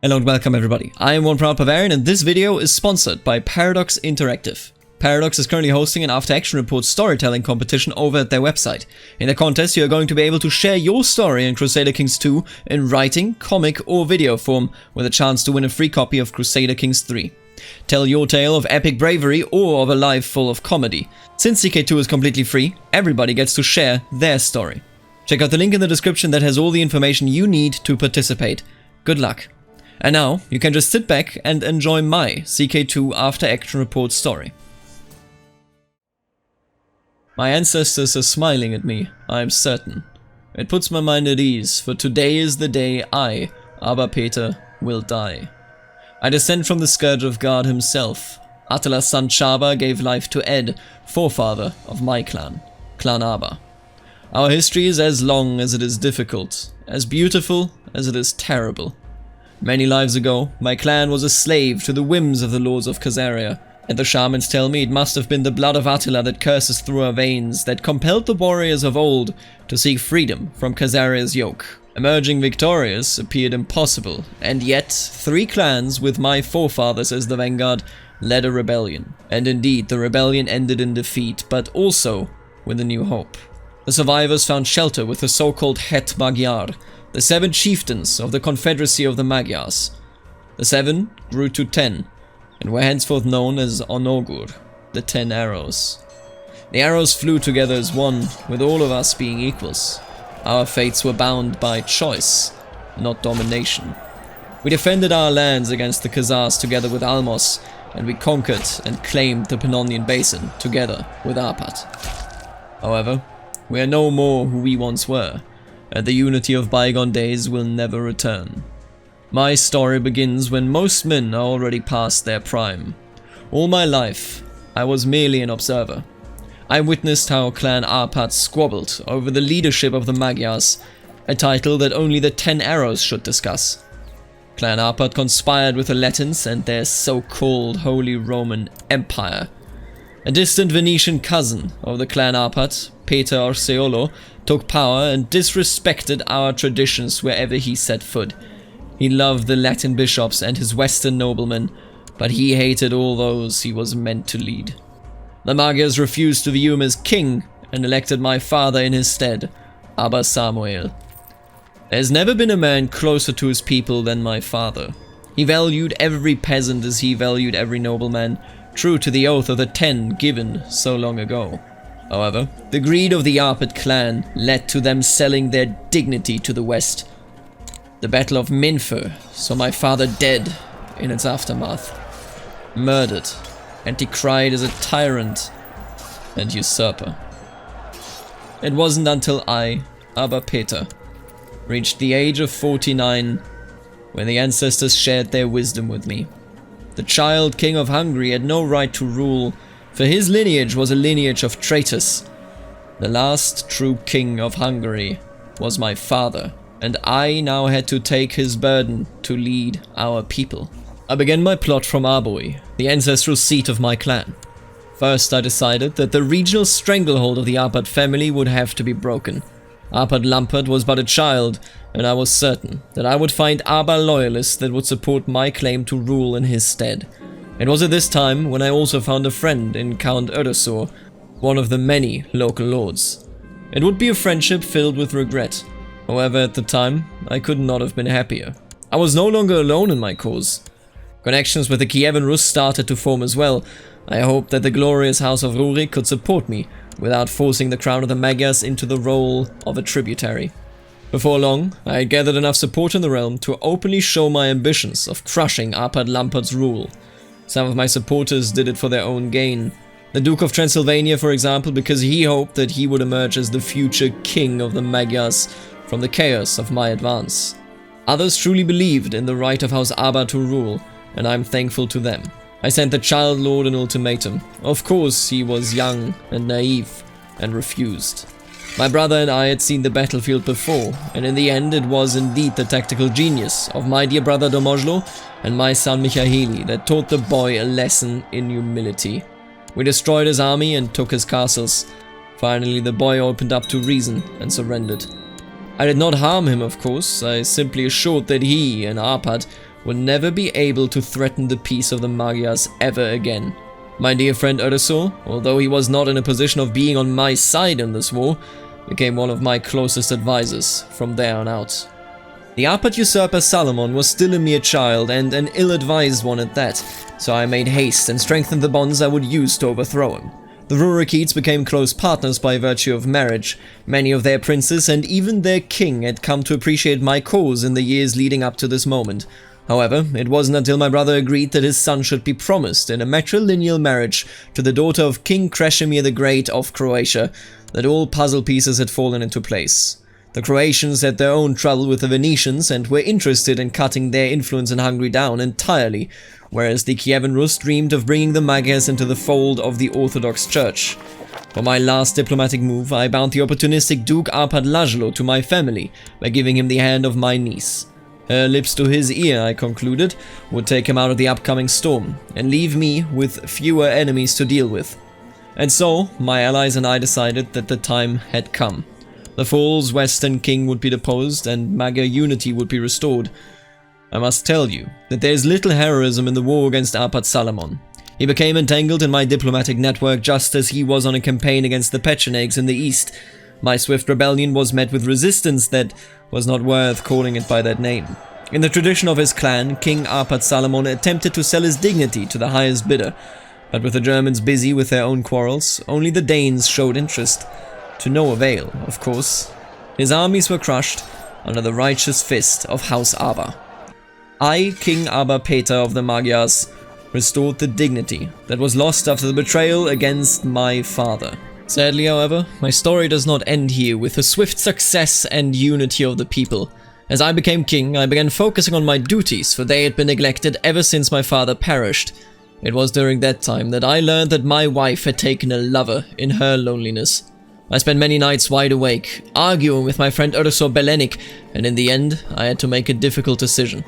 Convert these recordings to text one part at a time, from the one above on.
Hello and welcome everybody, I am one proud Bavarian and this video is sponsored by Paradox Interactive. Paradox is currently hosting an after-action report storytelling competition over at their website. In the contest you are going to be able to share your story in Crusader Kings 2 in writing, comic or video form with a chance to win a free copy of Crusader Kings 3. Tell your tale of epic bravery or of a life full of comedy. Since CK2 is completely free, everybody gets to share their story. Check out the link in the description that has all the information you need to participate. Good luck. And now, you can just sit back and enjoy my CK2 after-action report story. My ancestors are smiling at me, I am certain. It puts my mind at ease, for today is the day I, Arpad, will die. I descend from the scourge of God himself. Attila's son Chaba gave life to Ed, forefather of my clan, Clan Arba. Our history is as long as it is difficult, as beautiful as it is terrible. Many lives ago, my clan was a slave to the whims of the lords of Khazaria, and the shamans tell me it must have been the blood of Attila that courses through our veins that compelled the warriors of old to seek freedom from Khazaria's yoke. Emerging victorious appeared impossible, and yet 3 clans with my forefathers as the vanguard led a rebellion. And indeed, the rebellion ended in defeat, but also with a new hope. The survivors found shelter with the so-called Het Magyar, the 7 chieftains of the Confederacy of the Magyars. The 7 grew to 10, and were henceforth known as Onogur, the 10 arrows. The arrows flew together as one, with all of us being equals. Our fates were bound by choice, not domination. We defended our lands against the Khazars together with Almos, and we conquered and claimed the Pannonian Basin together with Arpad. However, we are no more who we once were, and the unity of bygone days will never return. My story begins when most men are already past their prime. All my life, I was merely an observer. I witnessed how Clan Arpad squabbled over the leadership of the Magyars, a title that only the 10 arrows should discuss. Clan Arpad conspired with the Latins and their so-called Holy Roman Empire. A distant Venetian cousin of the Clan Arpad, Peter Orseolo, took power and disrespected our traditions wherever he set foot. He loved the Latin bishops and his western noblemen, but he hated all those he was meant to lead. The Magyars refused to view him as king and elected my father in his stead, Abba Samuel. There's never been a man closer to his people than my father. He valued every peasant as he valued every nobleman, true to the oath of the 10 given so long ago. However, the greed of the Arpad clan led to them selling their dignity to the west. The Battle of Minfer saw my father dead in its aftermath, murdered, and decried as a tyrant and usurper. It wasn't until I, Arpad, reached the age of 49 when the ancestors shared their wisdom with me. The child king of Hungary had no right to rule, for his lineage was a lineage of traitors. The last true king of Hungary was my father, and I now had to take his burden to lead our people. I began my plot from Arboi, the ancestral seat of my clan. First I decided that the regional stranglehold of the Arpad family would have to be broken. Arpad Lampert was but a child, and I was certain that I would find Arba loyalists that would support my claim to rule in his stead. It was at this time when I also found a friend in Count Ödesor, one of the many local lords. It would be a friendship filled with regret. However, at the time, I could not have been happier. I was no longer alone in my cause. Connections with the Kievan Rus started to form as well. I hoped that the glorious house of Rurik could support me, without forcing the crown of the Magyars into the role of a tributary. Before long, I had gathered enough support in the realm to openly show my ambitions of crushing Arpad Lampert's rule. Some of my supporters did it for their own gain. The Duke of Transylvania, for example, because he hoped that he would emerge as the future king of the Magyars from the chaos of my advance. Others truly believed in the right of House Arba to rule, and I'm thankful to them. I sent the Child Lord an ultimatum. Of course, he was young and naive, and refused. My brother and I had seen the battlefield before, and in the end it was indeed the tactical genius of my dear brother Domojlo and my son Michaeli that taught the boy a lesson in humility. We destroyed his army and took his castles. Finally the boy opened up to reason and surrendered. I did not harm him, of course. I simply assured that he and Arpad would never be able to threaten the peace of the Magyars ever again. My dear friend Erdosaur, although he was not in a position of being on my side in this war, became one of my closest advisors from there on out. The Arpad usurper Salamon was still a mere child, and an ill-advised one at that, so I made haste and strengthened the bonds I would use to overthrow him. The Rurikids became close partners by virtue of marriage. Many of their princes and even their king had come to appreciate my cause in the years leading up to this moment. However, it wasn't until my brother agreed that his son should be promised in a matrilineal marriage to the daughter of King Krešimir the Great of Croatia that all puzzle pieces had fallen into place. The Croatians had their own trouble with the Venetians and were interested in cutting their influence in Hungary down entirely, whereas the Kievan Rus dreamed of bringing the Magyars into the fold of the Orthodox Church. For my last diplomatic move, I bound the opportunistic Duke Arpad Lajlo to my family by giving him the hand of my niece. Her lips to his ear, I concluded, would take him out of the upcoming storm, and leave me with fewer enemies to deal with. And so, my allies and I decided that the time had come. The false Western king would be deposed, and Magyar unity would be restored. I must tell you that there is little heroism in the war against Arpad Salamon. He became entangled in my diplomatic network just as he was on a campaign against the Pechenegs in the east. My swift rebellion was met with resistance that was not worth calling it by that name. In the tradition of his clan, King Arpad Salamon attempted to sell his dignity to the highest bidder, but with the Germans busy with their own quarrels, only the Danes showed interest. To no avail, of course. His armies were crushed under the righteous fist of House Ava. I, King Aba Peter of the Magyars, restored the dignity that was lost after the betrayal against my father. Sadly, however, my story does not end here with the swift success and unity of the people. As I became king, I began focusing on my duties, for they had been neglected ever since my father perished. It was during that time that I learned that my wife had taken a lover in her loneliness. I spent many nights wide awake, arguing with my friend Erdosaur Belenik, and in the end, I had to make a difficult decision.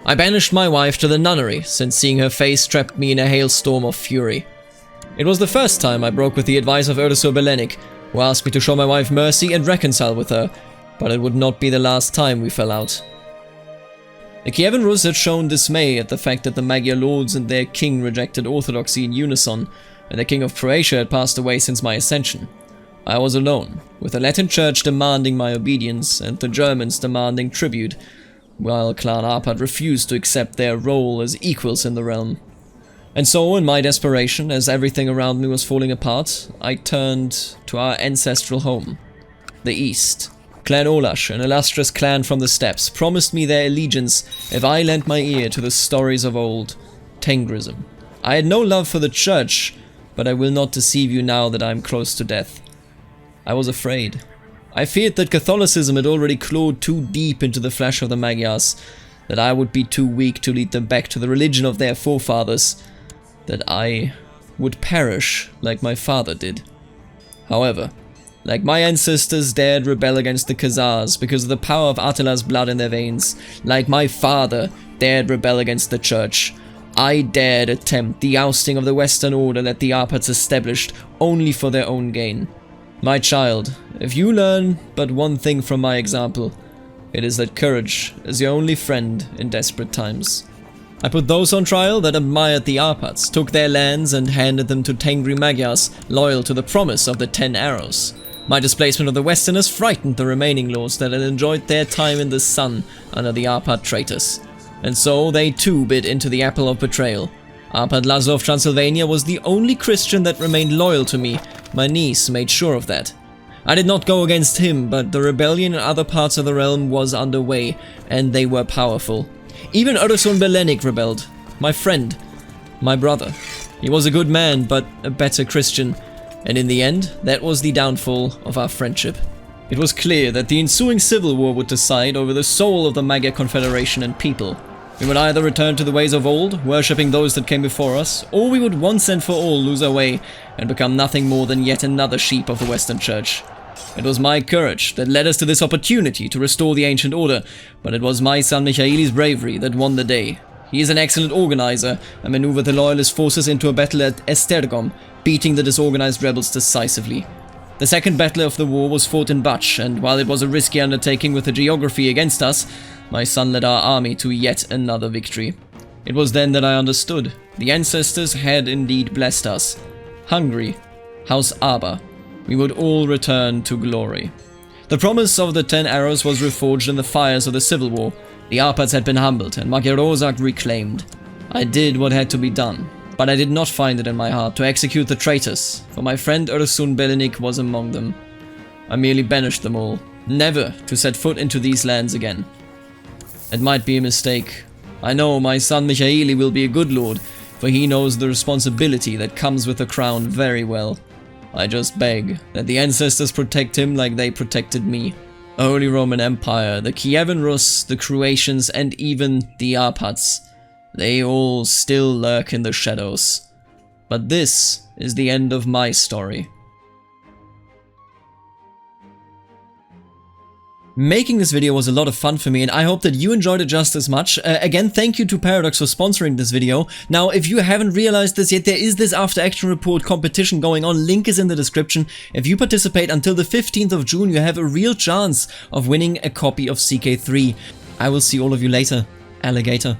I banished my wife to the nunnery, since seeing her face trapped me in a hailstorm of fury. It was the first time I broke with the advice of Erdosaur Belenik, who asked me to show my wife mercy and reconcile with her, but it would not be the last time we fell out. The Kievan Rus had shown dismay at the fact that the Magyar lords and their king rejected orthodoxy in unison, and the king of Croatia had passed away since my ascension. I was alone, with the Latin Church demanding my obedience and the Germans demanding tribute, while Clan Arpad refused to accept their role as equals in the realm. And so, in my desperation, as everything around me was falling apart, I turned to our ancestral home, the East. Clan Olash, an illustrious clan from the steppes, promised me their allegiance if I lent my ear to the stories of old Tengrism. I had no love for the church, but I will not deceive you now that I am close to death. I was afraid. I feared that Catholicism had already clawed too deep into the flesh of the Magyars, that I would be too weak to lead them back to the religion of their forefathers, that I would perish like my father did. However, like my ancestors dared rebel against the Khazars because of the power of Attila's blood in their veins, like my father dared rebel against the church, I dared attempt the ousting of the Western Order that the Arpads established only for their own gain. My child, if you learn but one thing from my example, it is that courage is your only friend in desperate times. I put those on trial that admired the Arpads, took their lands and handed them to Tengri Magyars, loyal to the promise of the 10 arrows. My displacement of the Westerners frightened the remaining lords that had enjoyed their time in the sun under the Arpad traitors. And so they too bit into the apple of betrayal. Arpad Laszlo of Transylvania was the only Christian that remained loyal to me. My niece made sure of that. I did not go against him, but the rebellion in other parts of the realm was underway, and they were powerful. Even Erdosaur Belenik rebelled. My friend. My brother. He was a good man, but a better Christian. And in the end, that was the downfall of our friendship. It was clear that the ensuing civil war would decide over the soul of the Magyar Confederation and people. We would either return to the ways of old, worshipping those that came before us, or we would once and for all lose our way and become nothing more than yet another sheep of the Western Church. It was my courage that led us to this opportunity to restore the ancient order, but it was my son Michaeli's bravery that won the day. He is an excellent organizer and maneuvered the loyalist forces into a battle at Esztergom, beating the disorganized rebels decisively. The second battle of the war was fought in Bach, and while it was a risky undertaking with the geography against us, my son led our army to yet another victory. It was then that I understood. The ancestors had indeed blessed us. Hungary, House Aber, we would all return to glory. The promise of the 10 arrows was reforged in the fires of the civil war. The Arpads had been humbled and Magyar reclaimed. I did what had to be done, but I did not find it in my heart to execute the traitors, for my friend Ursun Belinik was among them. I merely banished them all, never to set foot into these lands again. It might be a mistake. I know my son Michaeli will be a good lord, for he knows the responsibility that comes with the crown very well. I just beg that the ancestors protect him like they protected me. The Holy Roman Empire, the Kievan Rus, the Croatians, and even the Arpads. They all still lurk in the shadows. But this is the end of my story. Making this video was a lot of fun for me, and I hope that you enjoyed it just as much. Again, thank you to Paradox for sponsoring this video. Now, if you haven't realized this yet, there is this After Action Report competition going on. Link is in the description. If you participate until the 15th of June, you have a real chance of winning a copy of CK2. I will see all of you later, alligator.